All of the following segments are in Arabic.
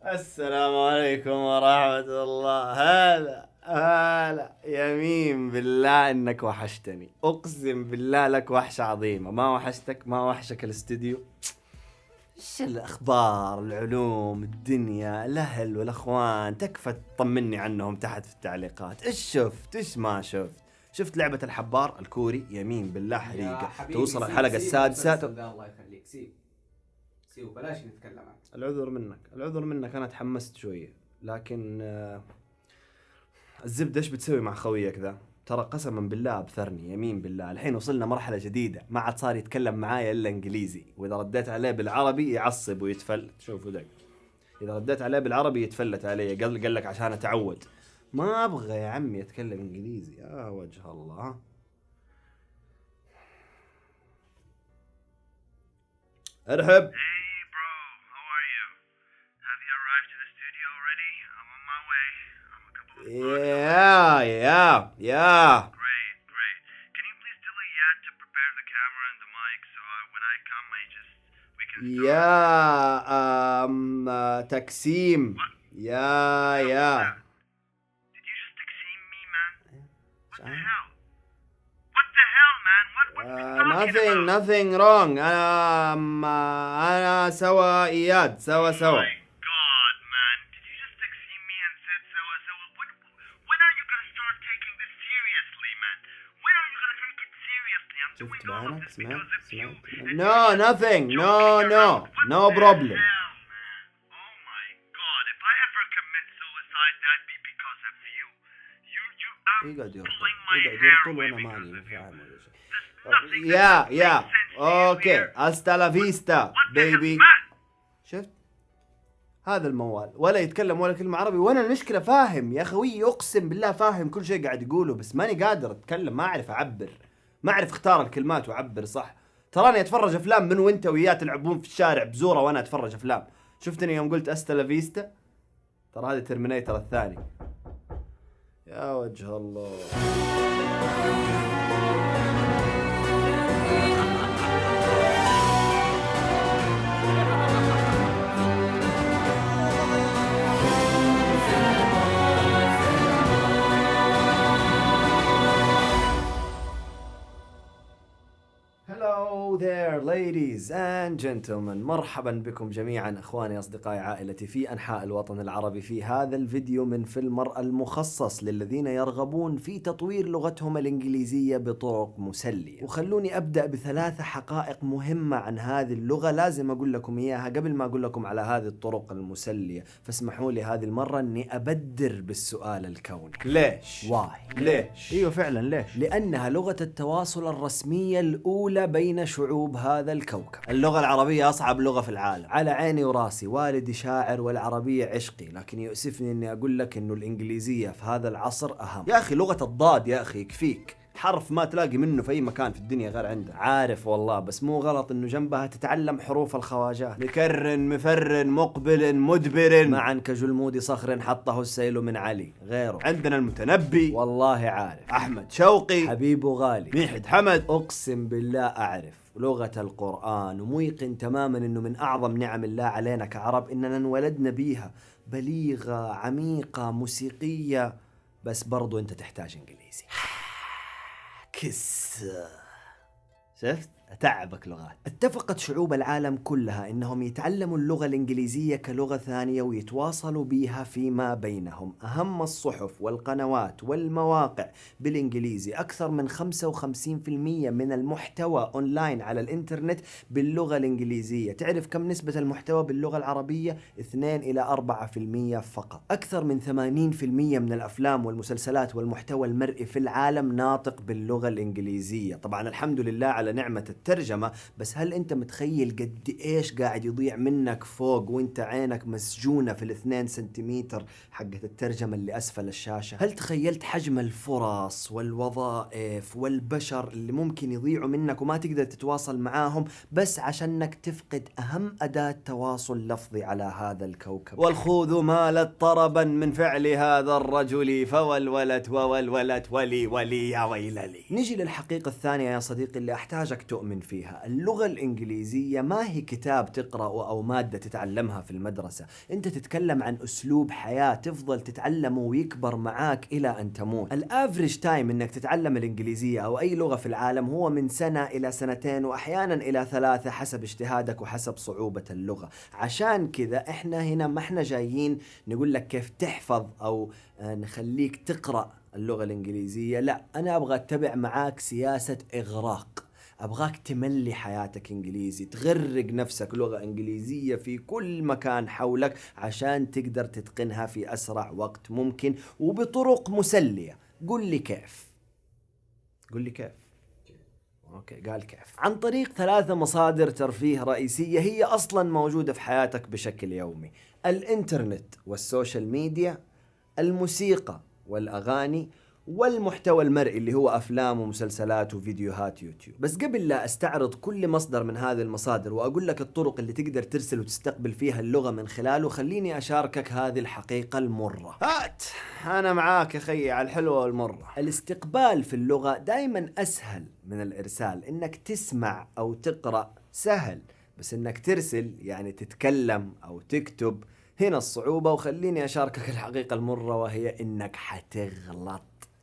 السلام عليكم ورحمة الله. هلا يمين بالله انك وحشتني، اقسم بالله لك وحشة عظيمة. ما وحشتك؟ ما وحشك الاستديو؟ ايش الاخبار، العلوم، الدنيا، الاهل والاخوان؟ تكفى تطمني عنهم تحت في التعليقات. ايش شفت ايش ما شفت؟ شفت لعبة الحبار الكوري؟ يمين بالله حريقة. توصل الحلقة السادسة. الله يخليك سيب بلاش نتكلم عنه. العذر منك، انا تحمست شوية، لكن الزبدة ايش بتسوي مع خويك ذا؟ ترى قسما بالله ابثرني، يمين بالله. الحين وصلنا مرحلة جديدة، ما عاد صار يتكلم معايا الا انجليزي، واذا رديت عليه بالعربي يعصب ويتفلت. شوفوا دق، اذا رديت عليه بالعربي يتفلت علي. قال لك عشان اتعود. ما ابغى يا عمي اتكلم انجليزي، يا وجه الله. ارحب. Hey bro, how are you? Have you arrived to the studio already? I'm on my way. I'm a couple of blocks away. يا Great. Can you please tell Iyad to prepare the camera and the mic so when I come we can start? تقسيم. يا Did you just Taksim me, man? What the hell? What the hell, man? What are you talking about? nothing wrong. انا سوا اياد سوا. My God, man. Did you just Taksim me and said so? When are you gonna start taking this seriously, man? When are you gonna take it seriously? I'm doing all of this because of you. No, nothing. No What the problem. hell, man? Oh my God. If I ever commit suicide, that'd be because of you. يقعد Pulling my hair away because of you. There's nothing that makes يا sense to you اوكي. here. هاستا لا فيستا What the hell, بيبي. man? شفت هذا الموال ولا يتكلم ولا كلمة عربي، وانا المشكلة فاهم يا خوي، اقسم بالله فاهم كل شيء قاعد يقوله، بس ماني قادر اتكلم، ما اعرف اعبر، ما اعرف اختار الكلمات واعبر صح. تراني اتفرج افلام من وانت وياه تلعبون في الشارع بزورة وانا اتفرج افلام. شفتني يوم قلت استا لا فيستا؟ ترى هذا ترمينيتر الثاني. يا وجه الله. Hello there ladies and gentlemen، مرحبا بكم جميعا اخواني اصدقائي عائلتي في انحاء الوطن العربي في هذا الفيديو من فيلم المخصص للذين يرغبون في تطوير لغتهم الانجليزية بطرق مسلية. وخلوني ابدأ بثلاث حقائق مهمة عن هذه اللغة لازم اقول لكم اياها قبل ما اقول لكم على هذه الطرق المسلية. فاسمحوا لي هذه المرة اني ابدر بالسؤال الكوني، ليش؟ ليش؟ ايوه فعلا ليش؟ لانها لغة التواصل الرسمية الاولى بين شعوب هذا الكوكب. اللغة العربية أصعب لغة في العالم، على عيني وراسي، والدي شاعر والعربية عشقي، لكن يؤسفني إني أقول لك إنه الإنجليزية في هذا العصر أهم. يا أخي لغة الضاد يا أخي يكفيك، حرف ما تلاقي منه في أي مكان في الدنيا غير عنده. عارف والله، بس مو غلط إنه جنبها تتعلم حروف الخواجات، مكر مفر مقبل مدبر، معا كجلمود صخر حطه السيل من علي. غيره عندنا المتنبي، والله عارف، أحمد شوقي حبيبه غالي، ميحد حمد. أقسم بالله أعرف لغة القرآن، وموقن تماما إنه من أعظم نعم الله علينا كعرب إننا انولدنا بيها، بليغة عميقة موسيقية. بس برضو أنت تحتاج إنجليزي. كس. شفت؟ أتعبك لغات. اتفقت شعوب العالم كلها إنهم يتعلموا اللغة الإنجليزية كلغة ثانية ويتواصلوا بها فيما بينهم. أهم الصحف والقنوات والمواقع بالإنجليزي، أكثر من 55% من المحتوى أونلاين على الإنترنت باللغة الإنجليزية. تعرف كم نسبة المحتوى باللغة العربية؟ 2 إلى 4% فقط. أكثر من 80% من الأفلام والمسلسلات والمحتوى المرئي في العالم ناطق باللغة الإنجليزية. طبعا الحمد لله على نعمة الترجمة، بس هل انت متخيل قد ايش قاعد يضيع منك فوق وانت عينك مسجونة في ال2 سنتيمتر حقة الترجمة اللي اسفل الشاشة؟ هل تخيلت حجم الفرص والوظائف والبشر اللي ممكن يضيعوا منك وما تقدر تتواصل معاهم بس عشانك تفقد اهم اداة تواصل لفظي على هذا الكوكب؟ والخوذ مالت طربا من فعل هذا الرجل فولولت وولولت ولي يا ويللي. نجي للحقيقة الثانية يا صديقي اللي احتاج أحتاجك تؤمن فيها. اللغة الإنجليزية ما هي كتاب تقرأه أو مادة تتعلمها في المدرسة. أنت تتكلم عن أسلوب حياة تفضل تتعلمه ويكبر معاك إلى أن تموت. الأفريج تايم إنك تتعلم الإنجليزية أو أي لغة في العالم هو من سنة إلى سنتين وأحيانا إلى 3 حسب اجتهادك وحسب صعوبة اللغة. عشان كذا إحنا هنا ما إحنا جايين نقول لك كيف تحفظ أو نخليك تقرأ اللغة الإنجليزية. لا، أنا أبغى أتبع معاك سياسة إغراق. أبغاك تملي حياتك إنجليزي، تغرق نفسك لغة إنجليزية في كل مكان حولك عشان تقدر تتقنها في أسرع وقت ممكن وبطرق مسلية. قل لي كيف. قل لي كيف. أوكي، قال كيف. عن طريق 3 مصادر ترفيه رئيسية هي أصلا موجودة في حياتك بشكل يومي: الإنترنت والسوشيال ميديا، الموسيقى والأغاني، والمحتوى المرئي اللي هو أفلام ومسلسلات وفيديوهات يوتيوب. بس قبل لا أستعرض كل مصدر من هذه المصادر وأقول لك الطرق اللي تقدر ترسل وتستقبل فيها اللغة من خلاله، خليني أشاركك هذه الحقيقة المرة. هات أنا معاك يا خيي على الحلوة والمرة. الاستقبال في اللغة دايما أسهل من الإرسال. إنك تسمع أو تقرأ سهل، بس إنك ترسل يعني تتكلم أو تكتب هنا الصعوبة. وخليني أشاركك الحقيقة المرة، وهي إنك حتغلط.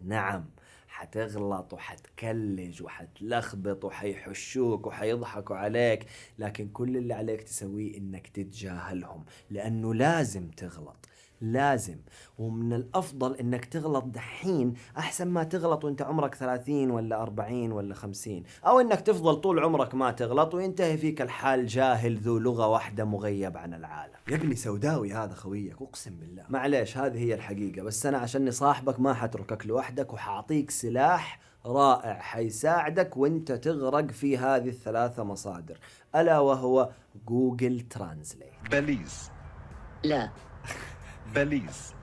نعم، حتغلط وحتكلج وحتلخبط وحيحشوك وحيضحكوا عليك، لكن كل اللي عليك تسويه إنك تتجاهلهم، لأنه لازم تغلط، لازم. ومن الأفضل إنك تغلط دحين أحسن ما تغلط وإنت عمرك 30 ولا 40 ولا 50، أو إنك تفضل طول عمرك ما تغلط وينتهي فيك الحال جاهل ذو لغة واحدة مغيب عن العالم. يا ابني سوداوي هذا خويك، أقسم بالله. معليش، هذه هي الحقيقة، بس أنا عشاني صاحبك ما حتركك لوحدك وحاعطيك سلاح رائع حيساعدك وإنت تغرق في هذه ال3 مصادر، ألا وهو جوجل ترانزليت. بليز. لا. بليز.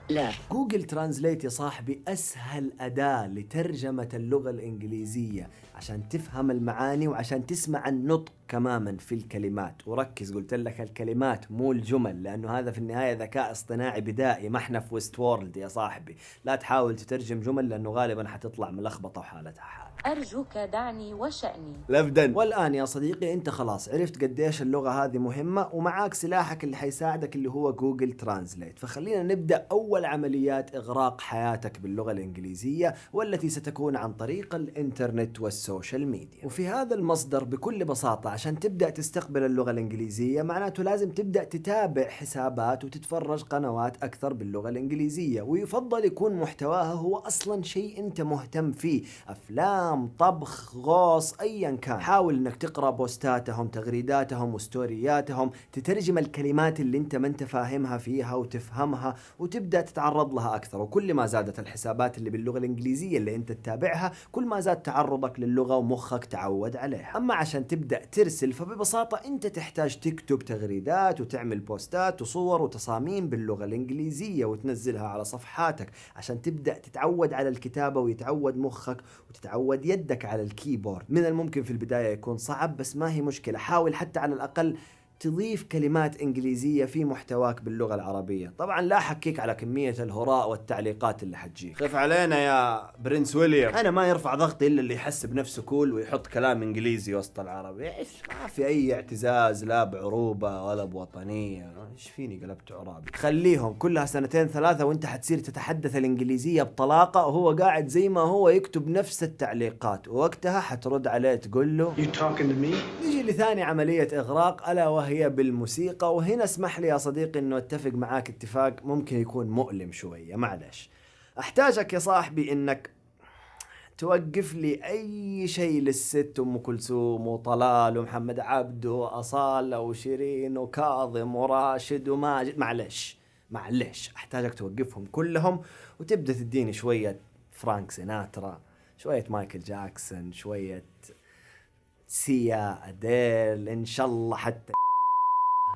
لا. جوجل ترانزليت يا صاحبي أسهل أداة لترجمة اللغة الإنجليزية عشان تفهم المعاني وعشان تسمع النطق كماما في الكلمات. وركز، قلت لك الكلمات مو الجمل، لأنه هذا في النهاية ذكاء اصطناعي بدائي، ما احنا في ويست وورلد يا صاحبي. لا تحاول تترجم جمل لأنه غالبا حتطلع ملخبطة وحالتها حال. أرجوك دعني وشأني. لفدا. والآن يا صديقي أنت خلاص عرفت قديش اللغة هذه مهمة، ومعاك سلاحك اللي حيساعدك اللي هو جوجل ترانزليت. فخلينا نبدأ أول عمليات إغراق حياتك باللغة الإنجليزية، والتي ستكون عن طريق الإنترنت والسوشيال ميديا. وفي هذا المصدر بكل بساطة عشان تبدأ تستقبل اللغة الإنجليزية معناته لازم تبدأ تتابع حسابات وتتفرج قنوات أكثر باللغة الإنجليزية، ويفضل يكون محتواها هو أصلا شيء أنت مهتم فيه، أفلام، طبخ، غوص، أيا كان. حاول أنك تقرأ بوستاتهم، تغريداتهم وستورياتهم، تترجم الكلمات اللي أنت ما أنت فاهمها فيها وتفهمها وتبدأ تتعرض لها أكثر. وكل ما زادت الحسابات اللي باللغة الإنجليزية اللي أنت تتابعها كل ما زاد تعرضك للغة ومخك تعود عليها. أما عشان تبدأ ترسل فببساطة أنت تحتاج تكتب تغريدات وتعمل بوستات وصور وتصاميم باللغة الإنجليزية وتنزلها على صفحاتك عشان تبدأ تتعود على الكتابة ويتعود مخك وتتعود يدك على الكيبورد. من الممكن في البداية يكون صعب، بس ما هي مشكلة. حاول حتى على الأقل تضيف كلمات إنجليزية في محتواك باللغة العربية. طبعا لا حكيك على كمية الهراء والتعليقات اللي حتجيك. خف علينا يا برنس ويليام، أنا ما يرفع ضغطي إلا اللي يحس بنفسه كول ويحط كلام إنجليزي وسط العربي. إيش ما في أي اعتزاز، لا بعروبة ولا بوطنية. إيش فيني قلبت عرابي؟ خليهم كلها 2 3 وإنت حتصير تتحدث الإنجليزية بطلاقة وهو قاعد زي ما هو يكتب نفس التعليقات، ووقتها حترد عليه تقول له You talking to me? نيجي لثاني عملية إغراق ألا وهي بالموسيقى. وهنا اسمح لي يا صديقي إنه أتفق معاك اتفاق ممكن يكون مؤلم شوية، معلش. أحتاجك يا صاحبي إنك توقف لي أي شيء للست أم كلثوم وطلال ومحمد عبده وأصالة وشيرين وكاظم وراشد وماجد. معلش أحتاجك توقفهم كلهم وتبدأ تديني شوية فرانك سيناترا، شوية مايكل جاكسون، شوية سيا، أديل، إن شاء الله حتى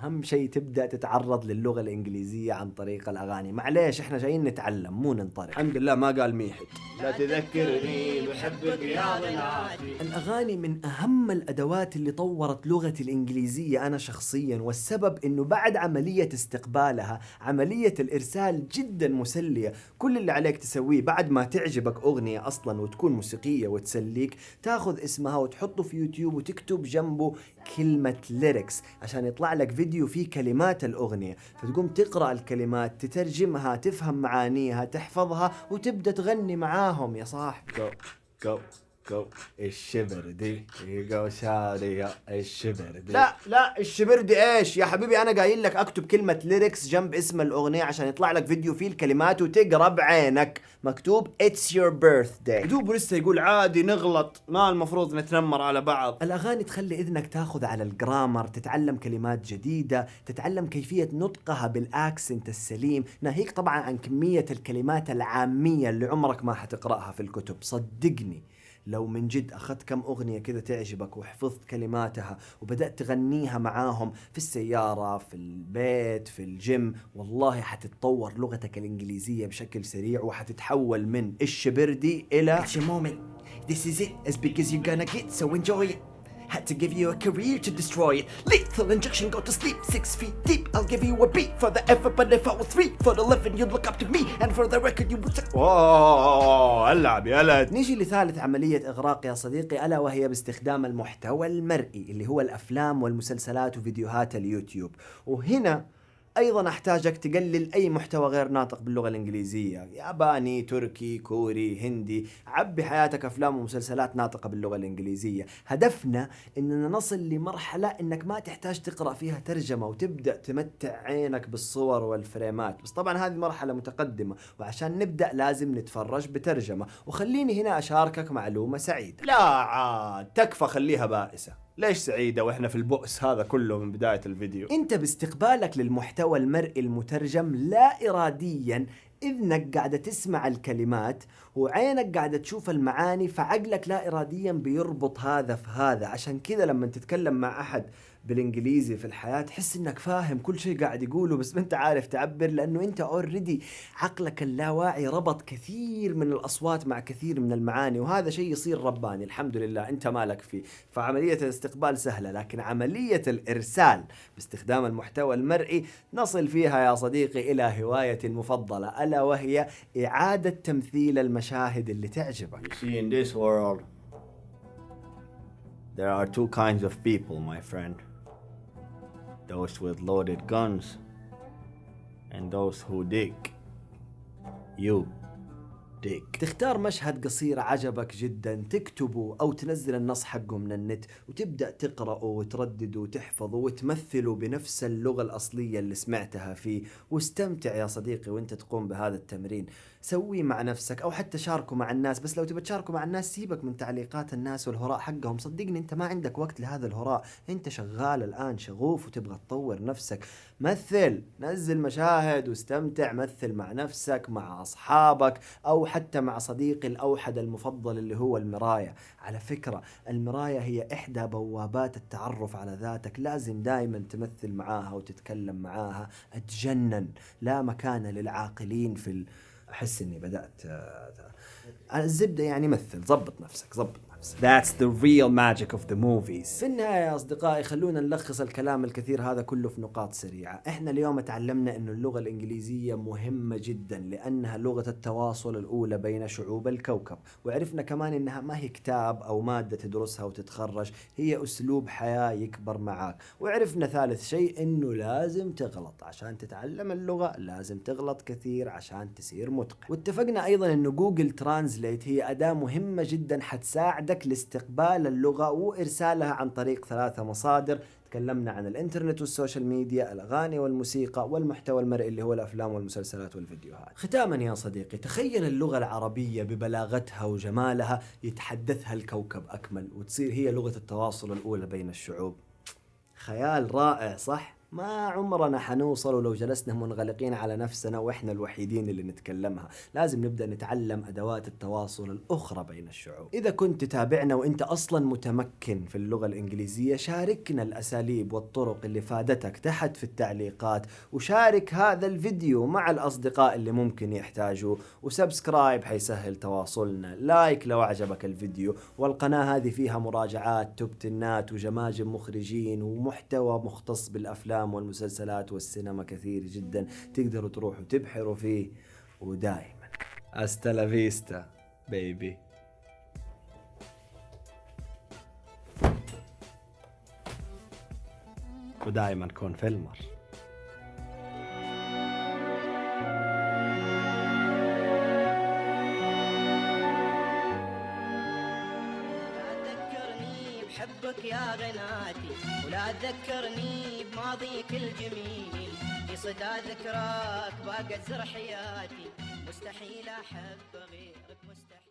أهم شيء تبدأ تتعرض للغة الإنجليزية عن طريق الأغاني. معليش إحنا جايين نتعلم مو ننطرح. الحمد لله ما قال ميحد. لا تذكرني بحبك يا ضناتي. الأغاني من أهم الأدوات اللي طورت لغتي الإنجليزية أنا شخصيا، والسبب إنه بعد عملية استقبالها عملية الإرسال جدا مسلية. كل اللي عليك تسويه بعد ما تعجبك أغنية أصلا وتكون موسيقية وتسليك، تاخذ اسمها وتحطه في يوتيوب وتكتب جنبه كلمة ليركس عشان يطلع لك فيديو فيه كلمات الأغنية، فتقوم تقرأ الكلمات، تترجمها، تفهم معانيها، تحفظها، وتبدأ تغني معاهم يا صاحبي. جو جو جو الشبردي جو شاري الشبردي. لا الشبردي ايش يا حبيبي؟ انا قايل لك اكتب كلمة ليركس جنب اسم الاغنية عشان يطلع لك فيديو فيه الكلمات وتقرا بعينك مكتوب It's your birthday. دوب لسه يقول عادي نغلط، ما المفروض نتنمر على بعض. الاغاني تخلي اذنك تاخذ على الجرامر، تتعلم كلمات جديدة، تتعلم كيفية نطقها بالاكسنت السليم، ناهيك طبعا عن كمية الكلمات العامية اللي عمرك ما حتقرأها في الكتب. صدقني لو من جد أخذت كم أغنية كذا تعجبك وحفظت كلماتها وبدأت تغنيها معاهم في السيارة، في البيت، في الجيم، والله حتتطور لغتك الإنجليزية بشكل سريع وحتتحول من الشبردي إلى It's your moment. This is it. As big as you're gonna get, so enjoy it. Had to give you a career to destroy it. Lethal injection, go to sleep 6 feet deep. I'll give you a beat for the effort, but if I was 3 for the 11, you'd look up to me, and for the record, you would say. اوه العب يا ولد. نيجي لثالث عملية إغراق يا صديقي، ألا وهي باستخدام المحتوى المرئي اللي هو الأفلام والمسلسلات وفيديوهات اليوتيوب. وهنا أيضا أحتاجك تقلل أي محتوى غير ناطق باللغة الإنجليزية، ياباني، تركي، كوري، هندي. عبي حياتك أفلام ومسلسلات ناطقة باللغة الإنجليزية. هدفنا إننا نصل لمرحلة إنك ما تحتاج تقرأ فيها ترجمة وتبدأ تمتع عينك بالصور والفريمات. بس طبعا هذه مرحلة متقدمة، وعشان نبدأ لازم نتفرج بترجمة. وخليني هنا أشاركك معلومة سعيدة. لا عاد تكفى، خليها بائسة. ليش سعيدة واحنا في البؤس هذا كله من بداية الفيديو؟ انت باستقبالك للمحتوى المرئي المترجم لا اراديا اذنك قاعدة تسمع الكلمات وعينك قاعدة تشوف المعاني، فعقلك لا اراديا بيربط هذا في هذا. عشان كذا لما تتكلم مع احد بالانجليزي في الحياة تحس انك فاهم كل شيء قاعد يقوله، بس ما انت عارف تعبر، لانه انت اوريدي عقلك اللاواعي ربط كثير من الاصوات مع كثير من المعاني، وهذا شيء يصير رباني الحمد لله انت مالك فيه. فعملية الاستقبال سهلة، لكن عملية الارسال باستخدام المحتوى المرئي نصل فيها يا صديقي الى هواية مفضلة، الا وهي اعادة تمثيل المشاهد اللي تعجبك. You see, in this world there are two kinds of people, my friend. Those with loaded guns and those who dig. You dig. تختار مشهد قصير عجبك جدا تكتبه أو تنزل النص حقه من النت وتبدأ تقرأه وتردده وتحفظه وتمثله بنفس اللغة الأصلية اللي سمعتها فيه، واستمتع يا صديقي وانت تقوم بهذا التمرين. سويه مع نفسك أو حتى شاركه مع الناس، بس لو تبى تشاركه مع الناس سيبك من تعليقات الناس والهراء حقهم. صدقني انت ما عندك وقت لهذا الهراء، انت شغال الآن شغوف وتبغى تطور نفسك. مثل، نزل مشاهد واستمتع، مثل مع نفسك، مع أصحابك، أو حتى مع صديقي الأوحد المفضل اللي هو المراية. على فكرة المراية هي إحدى بوابات التعرف على ذاتك، لازم دائما تمثل معاها وتتكلم معاها. أتجنن، لا مكان للعاقلين في أحس إني بدأت الزبدة يعني. مثل، ضبط نفسك ضبط نفسك. That's the real magic of the movies. في النهاية يا أصدقائي خلونا نلخص الكلام الكثير هذا كله في نقاط سريعة. إحنا اليوم تعلمنا أن اللغة الإنجليزية مهمة جدا لأنها لغة التواصل الأولى بين شعوب الكوكب، وعرفنا كمان أنها ما هي كتاب أو مادة تدرسها وتتخرج، هي أسلوب حياة يكبر معاك. وعرفنا ثالث شيء أنه لازم تغلط عشان تتعلم اللغة، لازم تغلط كثير عشان تصير متقن. واتفقنا أيضا أنه جوجل ترانزليت هي أداة مهمة جدا حتساعدك لاستقبال اللغة وإرسالها عن طريق 3 مصادر. تكلمنا عن الانترنت والسوشيال ميديا، الأغاني والموسيقى، والمحتوى المرئي اللي هو الأفلام والمسلسلات والفيديوهات. ختاما يا صديقي، تخيل اللغة العربية ببلاغتها وجمالها يتحدثها الكوكب أكمل، وتصير هي لغة التواصل الأولى بين الشعوب. خيال رائع صح؟ ما عمرنا حنوصل ولو جلسنا منغلقين على نفسنا وإحنا الوحيدين اللي نتكلمها. لازم نبدأ نتعلم أدوات التواصل الأخرى بين الشعوب. إذا كنت تتابعنا وإنت أصلا متمكن في اللغة الإنجليزية، شاركنا الأساليب والطرق اللي فادتك تحت في التعليقات، وشارك هذا الفيديو مع الأصدقاء اللي ممكن يحتاجوا، وسبسكرايب حيسهل تواصلنا، لايك لو أعجبك الفيديو. والقناة هذه فيها مراجعات، توب تنات، وجماجم مخرجين، ومحتوى مختص بالأفلام والمسلسلات والسينما كثير جدا، تقدروا تروحوا تبحروا فيه. ودائما أستلا فيستا بيبي. ودائما كون فيلمر. بحبك يا غناتي، ولا تذكرني بماضيك الجميل، في صدى ذكراك باقى تزر حياتي، مستحيل احب غيرك مستحيل.